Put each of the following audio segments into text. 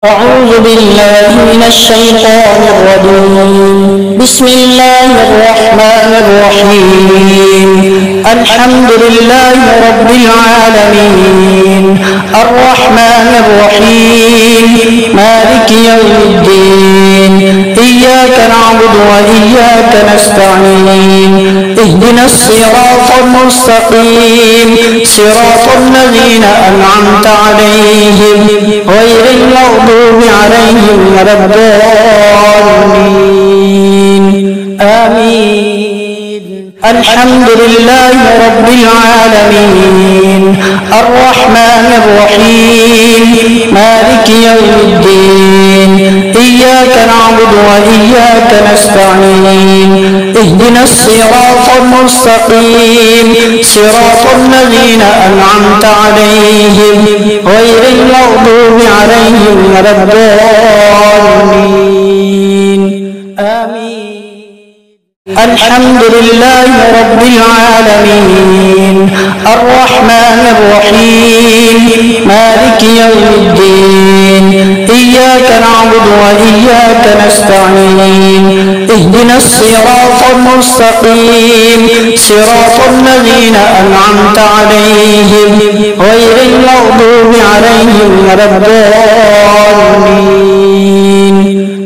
أعوذ بالله من الشيطان الرجيم. بسم الله الرحمن الرحيم. الحمد لله رب العالمين الرحمن الرحيم مالك يوم الدين. إياك نعبد وإياك نستعين. اهدنا الصراط المستقيم صراط الذين أنعمت عليهم غير المغضوب عليهم ولا الضالين. آمين. الحمد لله رب العالمين الرحمن الرحيم مالك يوم الدين. إياك نعبد وإياك نستعين. اهدنا الصراط المستقيم صراط الذين أنعمت عليهم غير المغضوب عليهم ولا الضالين. آمين. الحمد لله رب العالمين الرحمن الرحيم مالك يوم الدين. إياك نعبد وإياك نستعين. اهدنا الصراط المستقيم صراط الذين أنعمت عليهم غير المغضوب عليهم ولا الضالين.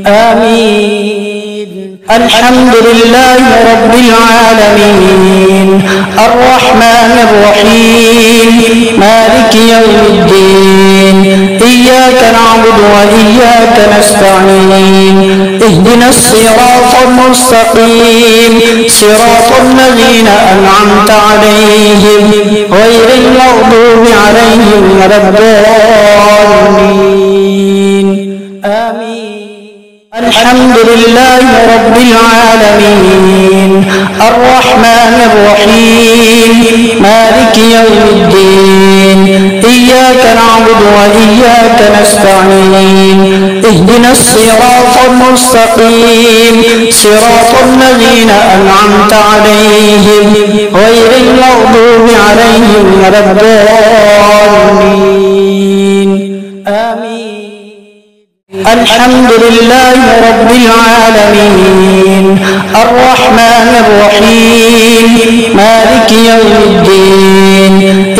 آمين. الحمد لله رب العالمين الرحمن الرحيم مالك يوم الدين. إياك نعبد وإياك نستعين. اهدنا الصراط المستقيم صراط الذين أنعمت عليهم غير المغضوب عليهم ولا الضالين. آمين. الحمد لله رب العالمين الرحمن الرحيم مالك يوم الدين. إياك نعبد وإياك نستعين. اهدنا الصراط المستقيم صراط الذين أنعمت عليهم غير المغضوب عليهم ولا الضالين. آمين. الحمد لله رب العالمين الرحمن الرحيم مالك يوم الدين.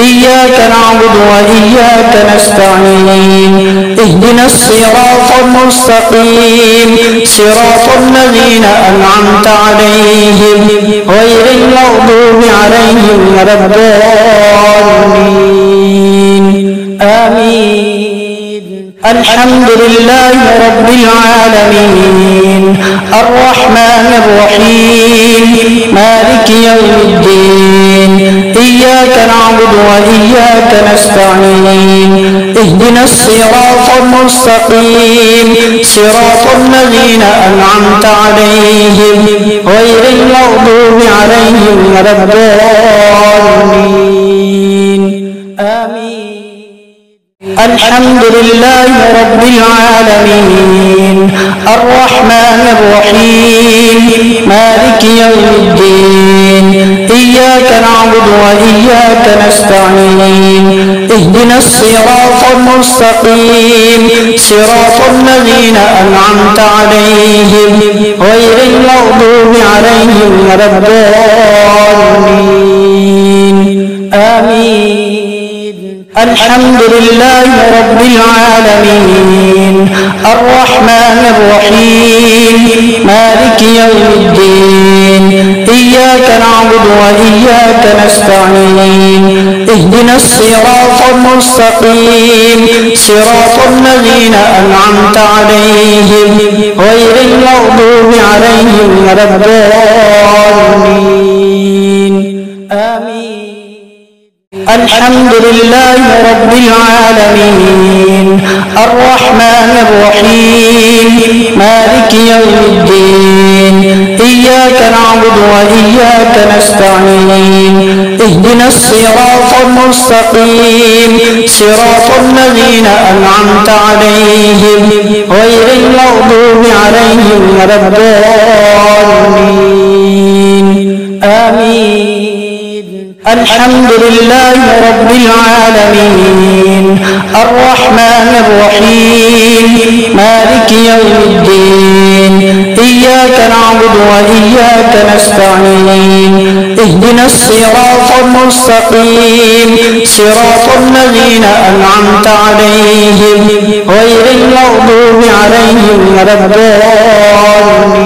إياك نعبد وإياك نستعين. اهدنا الصراط المستقيم صراط الذين أنعمت عليهم غير المغضوب عليهم ولا الضالين. آمين. الحمد لله رب العالمين الرحمن الرحيم مالك يوم الدين. إياك نعبد وإياك نستعين. اهدنا الصراط المستقيم صراط الذين أنعمت عليهم غير المغضوب عليهم ولا الضالين. آمين. الحمد لله رب العالمين الرحمن الرحيم مالك يوم الدين. إياك نعبد وإياك نستعين. اهدنا الصراط المستقيم صراط الذين أنعمت عليهم غير المغضوب عليهم ولا الضالين. آمين. الحمد لله رب العالمين الرحمن الرحيم مالك يوم الدين. إياك نعبد وإياك نستعين. اهدنا الصراط المستقيم صراط الذين أنعمت عليهم غير المغضوب عليهم ولا الضالين. آمين. الحمد لله رب العالمين الرحمن الرحيم مالك يوم الدين. إياك نعبد وإياك نستعين. اهدنا الصراط المستقيم صراط الذين أنعمت عليهم غير المغضوب عليهم ولا الضالين. آمين. الحمد لله رب العالمين الرحمن الرحيم مالك يوم الدين إياك نعبد وإياك نستعين اهدنا الصراط المستقيم صراط الذين أنعمت عليهم غير المغضوب عليهم ولا الضالين